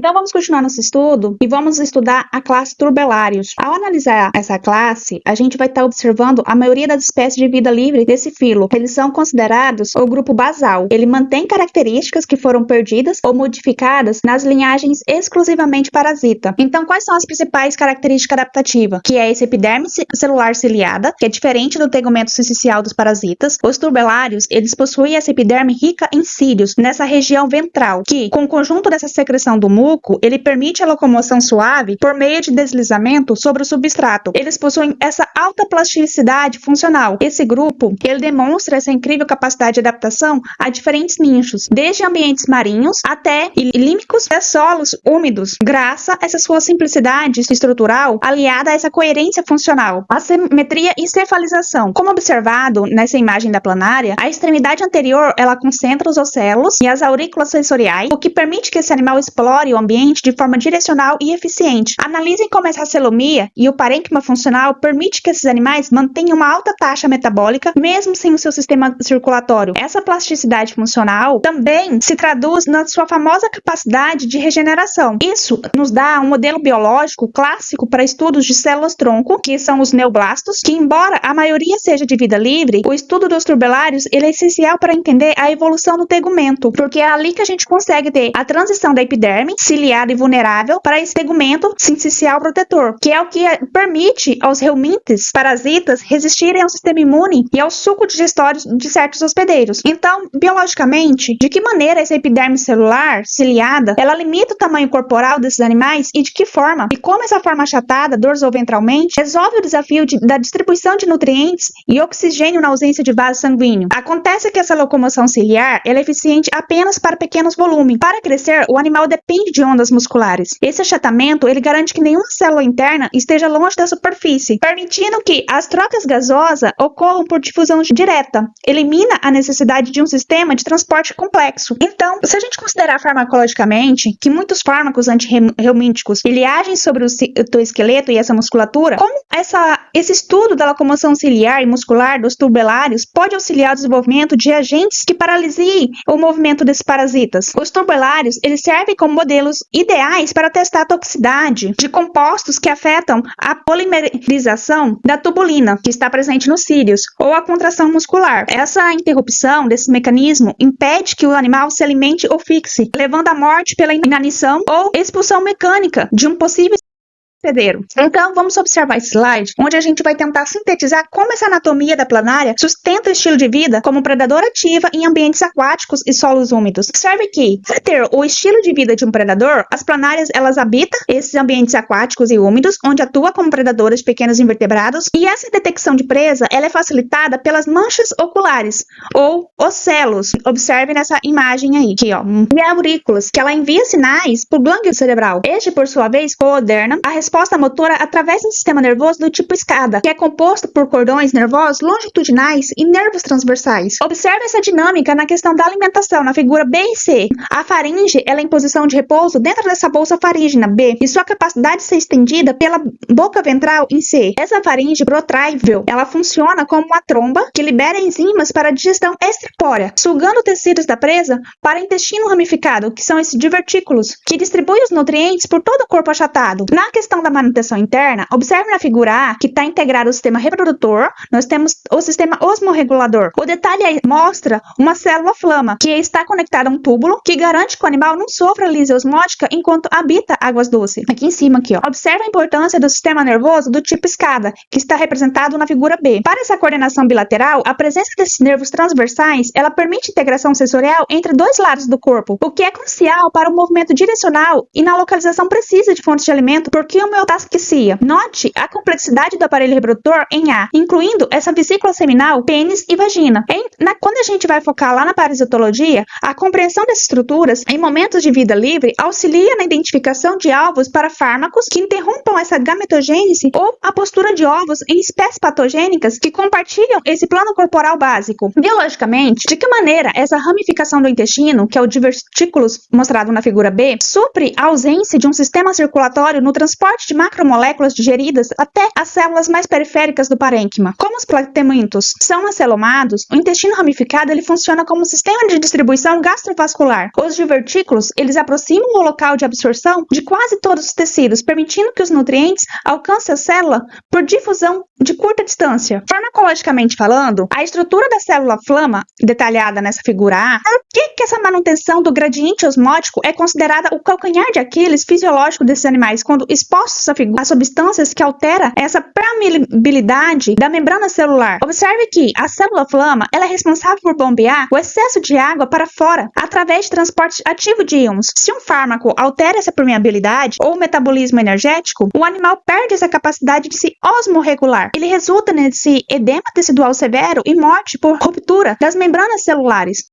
Então vamos continuar nosso estudo e vamos estudar a classe Turbelários. Ao analisar essa classe, a gente vai estar observando a maioria das espécies de vida livre desse filo. Eles são considerados o grupo basal. Ele mantém características que foram perdidas ou modificadas nas linhagens exclusivamente parasita. Então quais são as principais características adaptativas? Que é esse epiderme celular ciliada, que é diferente do tegumento sensicial dos parasitas. Os turbelários, eles possuem essa epiderme rica em cílios, nessa região ventral, que, com o conjunto dessa secreção do muco, ele permite a locomoção suave por meio de deslizamento sobre o substrato. Eles possuem essa alta plasticidade funcional. Esse grupo, ele demonstra essa incrível capacidade de adaptação a diferentes nichos, desde ambientes marinhos até límicos e solos úmidos, graças a essa sua simplicidade estrutural aliada a essa coerência funcional, a simetria e cefalização. Como observado nessa imagem da planária, a extremidade anterior ela concentra os ocelos e as aurículas sensoriais, o que permite que esse animal explore o ambiente de forma direcional e eficiente. Analisem como essa celomia e o parênquima funcional permite que esses animais mantenham uma alta taxa metabólica, mesmo sem o seu sistema circulatório. Essa plasticidade funcional também se traduz na sua famosa capacidade de regeneração. Isso nos dá um modelo biológico clássico para estudos de células-tronco, que são os neoblastos, que embora a maioria seja de vida livre, o estudo dos turbelários ele é essencial para entender a evolução do tegumento, porque é ali que a gente consegue ter a transição da epiderme, ciliada e vulnerável, para esse tegumento sensicial protetor, que é o que permite aos helmintes parasitas resistirem ao sistema imune e ao suco digestório de certos hospedeiros. Então, biologicamente, de que maneira essa epiderme celular ciliada, ela limita o tamanho corporal desses animais e de que forma? E como essa forma achatada, dorsoventralmente, resolve o desafio da distribuição de nutrientes e oxigênio na ausência de vaso sanguíneo? Acontece que essa locomoção ciliar ela é eficiente apenas para pequenos volumes. Para crescer, o animal depende de ondas musculares. Esse achatamento ele garante que nenhuma célula interna esteja longe da superfície, permitindo que as trocas gasosas ocorram por difusão direta. Elimina a necessidade de um sistema de transporte complexo. Então, se a gente considerar farmacologicamente que muitos fármacos antirreumíticos ele agem sobre o citoesqueleto e essa musculatura, como esse estudo da locomoção ciliar e muscular dos turbelários pode auxiliar o desenvolvimento de agentes que paralisiem o movimento desses parasitas? Os turbelários eles servem como modelos ideais para testar a toxicidade de compostos que afetam a polimerização da tubulina, que está presente nos cílios, ou a contração muscular. Essa interrupção desse mecanismo impede que o animal se alimente ou fixe, levando à morte pela inanição ou expulsão mecânica de um possível hospedeiro. Então, vamos observar esse slide, onde a gente vai tentar sintetizar como essa anatomia da planária sustenta o estilo de vida como predador ativa em ambientes aquáticos e solos úmidos. Observe que, para ter o estilo de vida de um predador, as planárias elas habitam esses ambientes aquáticos e úmidos, onde atua como predadoras de pequenos invertebrados, e essa detecção de presa ela é facilitada pelas manchas oculares, ou ocelos. Observe nessa imagem aí, aqui, ó, e aurículas, que ela envia sinais para o glândula cerebral. Este, por sua vez, coordena a resposta motora através do sistema nervoso do tipo escada, que é composto por cordões nervosos longitudinais e nervos transversais. Observe essa dinâmica na questão da alimentação, na figura B e C. A faringe ela é em posição de repouso dentro dessa bolsa faríngea B, e sua capacidade de ser estendida pela boca ventral em C. Essa faringe protrável, ela funciona como uma tromba que libera enzimas para a digestão extracorpórea, sugando tecidos da presa para o intestino ramificado, que são esses divertículos, que distribuem os nutrientes por todo o corpo achatado. Na questão da manutenção interna, observe na figura A que está integrado o sistema reprodutor, nós temos o sistema osmorregulador. O detalhe aí mostra uma célula flama, que está conectada a um túbulo, que garante que o animal não sofra lise osmótica enquanto habita águas doces. Aqui em cima, aqui, ó. Observe a importância do sistema nervoso do tipo escada, que está representado na figura B. Para essa coordenação bilateral, a presença desses nervos transversais, ela permite integração sensorial entre dois lados do corpo, o que é crucial para o movimento direcional e na localização precisa de fontes de alimento por quimiotasquia. Note a complexidade do aparelho reprodutor em A, incluindo essa vesícula seminal, pênis e vagina. Quando a gente vai focar lá na parasitologia, a compreensão dessas estruturas em momentos de vida livre auxilia na identificação de alvos para fármacos que interrompam essa gametogênese ou a postura de ovos em espécies patogênicas que compartilham esse plano corporal básico. Biologicamente, de que maneira essa ramificação do intestino, que é o divertículos mostrado na figura B, supre a ausência de um sistema circulatório no transporte transporte de macromoléculas digeridas até as células mais periféricas do parênquima. Como os platementos são acelomados, o intestino ramificado ele funciona como um sistema de distribuição gastrovascular. Os divertículos, eles aproximam o local de absorção de quase todos os tecidos, permitindo que os nutrientes alcancem a célula por difusão de curta distância. Farmacologicamente falando, a estrutura da célula flama, detalhada nessa figura A, por que essa manutenção do gradiente osmótico é considerada o calcanhar de Aquiles fisiológico desses animais, quando expostos a substâncias que alteram essa permeabilidade da membrana celular? Observe que a célula flama ela é responsável por bombear o excesso de água para fora através de transporte ativo de íons. Se um fármaco altera essa permeabilidade ou o metabolismo energético, o animal perde essa capacidade de se osmorregular. Ele resulta nesse edema tecidual severo e morte por ruptura das membranas celulares.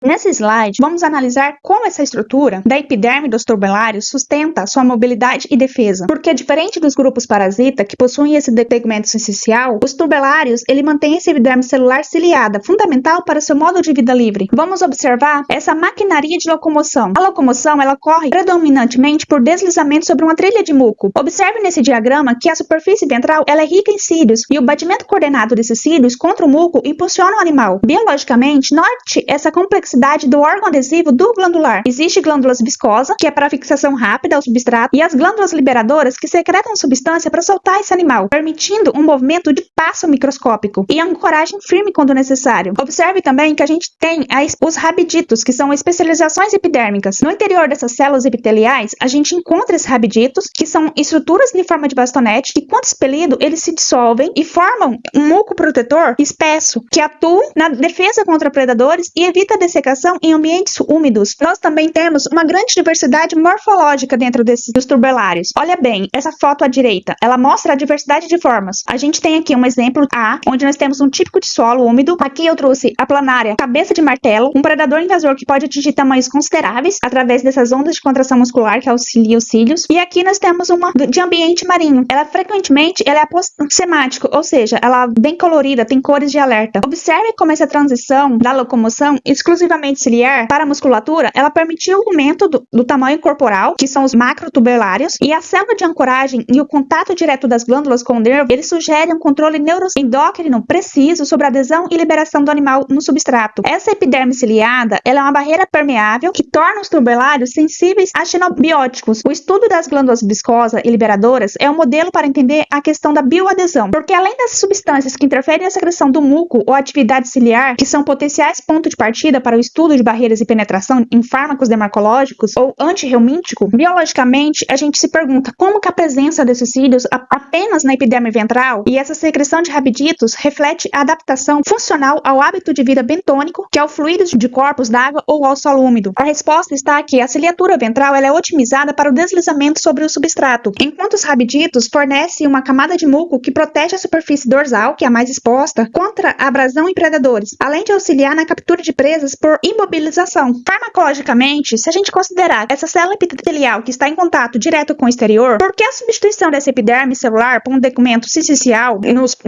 Nesse slide, vamos analisar como essa estrutura da epiderme dos turbelários sustenta sua mobilidade e defesa. Porque, diferente dos grupos parasita, que possuem esse tegmento essencial, os turbelários ele mantém essa epiderme celular ciliada, fundamental para seu modo de vida livre. Vamos observar essa maquinaria de locomoção. A locomoção ela ocorre predominantemente por deslizamento sobre uma trilha de muco. Observe nesse diagrama que a superfície ventral ela é rica em cílios e o batimento coordenado desses cílios contra o muco impulsiona o animal. Biologicamente, note essa complexidade do órgão adesivo do glandular. Existe glândulas viscosas, que é para fixação rápida ao substrato, e as glândulas liberadoras, que secretam substância para soltar esse animal, permitindo um movimento de passo microscópico e ancoragem firme quando necessário. Observe também que a gente tem os rabiditos, que são especializações epidérmicas. No interior dessas células epiteliais, a gente encontra esses rabiditos, que são estruturas em forma de bastonete, que quando expelido, eles se dissolvem e formam um muco protetor espesso, que atua na defesa contra predadores e evita a dessecação em ambientes úmidos. Nós também temos uma grande diversidade morfológica dentro dos turbelários. Olha bem, essa foto à direita, ela mostra a diversidade de formas. A gente tem aqui um exemplo A, onde nós temos um típico de solo úmido. Aqui eu trouxe a planária cabeça de martelo, um predador invasor que pode atingir tamanhos consideráveis através dessas ondas de contração muscular que auxilia os cílios. E aqui nós temos uma de ambiente marinho. Ela frequentemente ela é apossemático, ou seja, ela é bem colorida, tem cores de alerta. Observe como essa transição da locomoção exclusivamente ciliar para a musculatura, ela permitiu o aumento do tamanho corporal, que são os macrotubelários, e a célula de ancoragem e o contato direto das glândulas com o nervo, eles sugerem um controle neuroendócrino preciso sobre a adesão e liberação do animal no substrato. Essa epiderme ciliada, ela é uma barreira permeável que torna os turbelários sensíveis a xenobióticos. O estudo das glândulas viscosas e liberadoras é um modelo para entender a questão da bioadesão, porque além das substâncias que interferem na secreção do muco ou atividade ciliar, que são potenciais pontos de partida para o estudo de barreiras e penetração em fármacos dermatológicos ou antirreumítico, biologicamente a gente se pergunta como que a presença desses cílios apenas na epiderme ventral e essa secreção de rabiditos reflete a adaptação funcional ao hábito de vida bentônico, que é o fluido de corpos d'água ou ao solo úmido. A resposta está que a ciliatura ventral ela é otimizada para o deslizamento sobre o substrato, enquanto os rabiditos fornecem uma camada de muco que protege a superfície dorsal, que é a mais exposta, contra a abrasão e predadores, além de auxiliar na captura de presas por imobilização. Farmacologicamente, se a gente considerar essa célula epitelial que está em contato direto com o exterior, por que a substituição dessa epiderme celular por um documento siliicial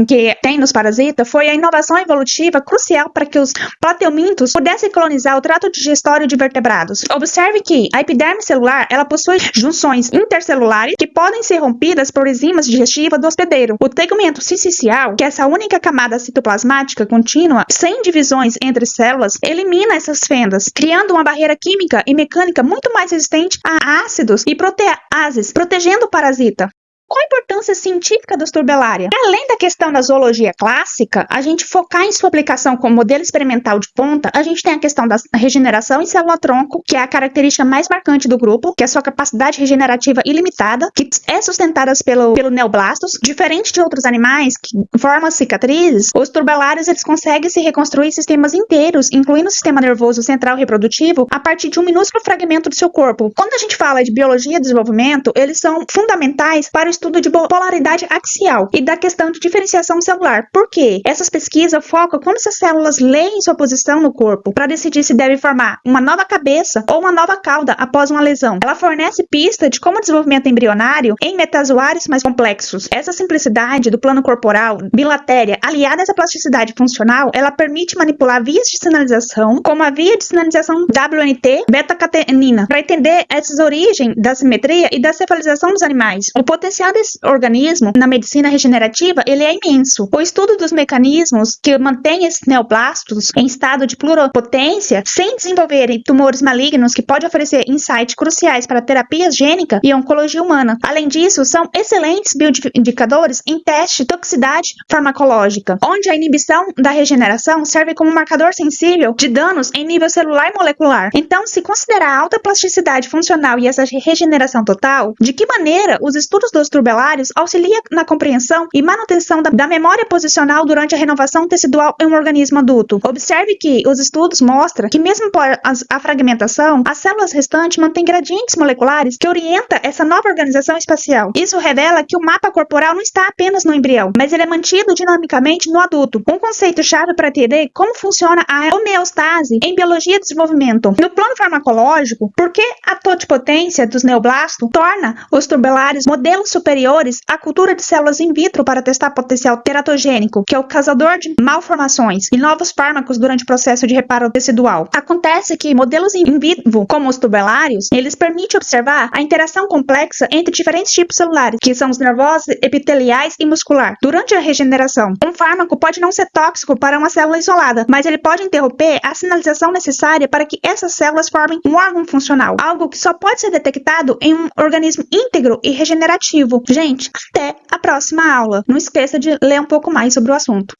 que tem nos parasitas foi a inovação evolutiva crucial para que os plateumintos pudessem colonizar o trato digestório de vertebrados. Observe que a epiderme celular ela possui junções intercelulares que podem ser rompidas por enzimas digestivas do hospedeiro. O tegumento siliicial, que é essa única camada citoplasmática contínua, sem divisões entre células, elimina essas fendas, criando uma barreira química e mecânica muito mais resistente a ácidos e proteases, protegendo o parasita. Qual a importância científica dos turbelária? Além da questão da zoologia clássica, a gente focar em sua aplicação como modelo experimental de ponta, a gente tem a questão da regeneração em célula-tronco, que é a característica mais marcante do grupo, que é a sua capacidade regenerativa ilimitada, que é sustentada pelo neoblastos. Diferente de outros animais que formam cicatrizes, os turbelários eles conseguem se reconstruir sistemas inteiros, incluindo o sistema nervoso central reprodutivo, a partir de um minúsculo fragmento do seu corpo. Quando a gente fala de biologia e desenvolvimento, eles são fundamentais para o estudo de polaridade axial e da questão de diferenciação celular. Por quê? Essas pesquisas focam como essas células leem sua posição no corpo para decidir se deve formar uma nova cabeça ou uma nova cauda após uma lesão. Ela fornece pista de como o desenvolvimento embrionário em metazoários mais complexos. Essa simplicidade do plano corporal bilatéria, aliada a essa plasticidade funcional, ela permite manipular vias de sinalização, como a via de sinalização WNT beta-catenina, para entender essas origens da simetria e da cefalização dos animais. O potencial potencial desse organismo na medicina regenerativa ele é imenso. O estudo dos mecanismos que mantêm esses neoblastos em estado de pluripotência sem desenvolverem tumores malignos que pode oferecer insights cruciais para terapias gênica e oncologia humana. Além disso, são excelentes bioindicadores em teste de toxicidade farmacológica, onde a inibição da regeneração serve como marcador sensível de danos em nível celular e molecular. Então, se considerar a alta plasticidade funcional e essa regeneração total, de que maneira os estudos dos turbelários auxiliam na compreensão e manutenção da memória posicional durante a renovação tecidual em um organismo adulto? Observe que os estudos mostram que mesmo após a fragmentação, as células restantes mantêm gradientes moleculares que orientam essa nova organização espacial. Isso revela que o mapa corporal não está apenas no embrião, mas ele é mantido dinamicamente no adulto. Um conceito-chave para entender como funciona a homeostase em biologia de desenvolvimento. No plano farmacológico, por que a totipotência dos neoblastos torna os turbelários modelos superiores à cultura de células in vitro para testar potencial teratogênico, que é o causador de malformações e novos fármacos durante o processo de reparo tecidual? Acontece que modelos in vivo, como os turbelários, eles permitem observar a interação complexa entre diferentes tipos celulares, que são os nervosos, epiteliais e muscular. Durante a regeneração, um fármaco pode não ser tóxico para uma célula isolada, mas ele pode interromper a sinalização necessária para que essas células formem um órgão funcional, algo que só pode ser detectado em um organismo íntegro e regenerativo. Gente, até a próxima aula. Não esqueça de ler um pouco mais sobre o assunto.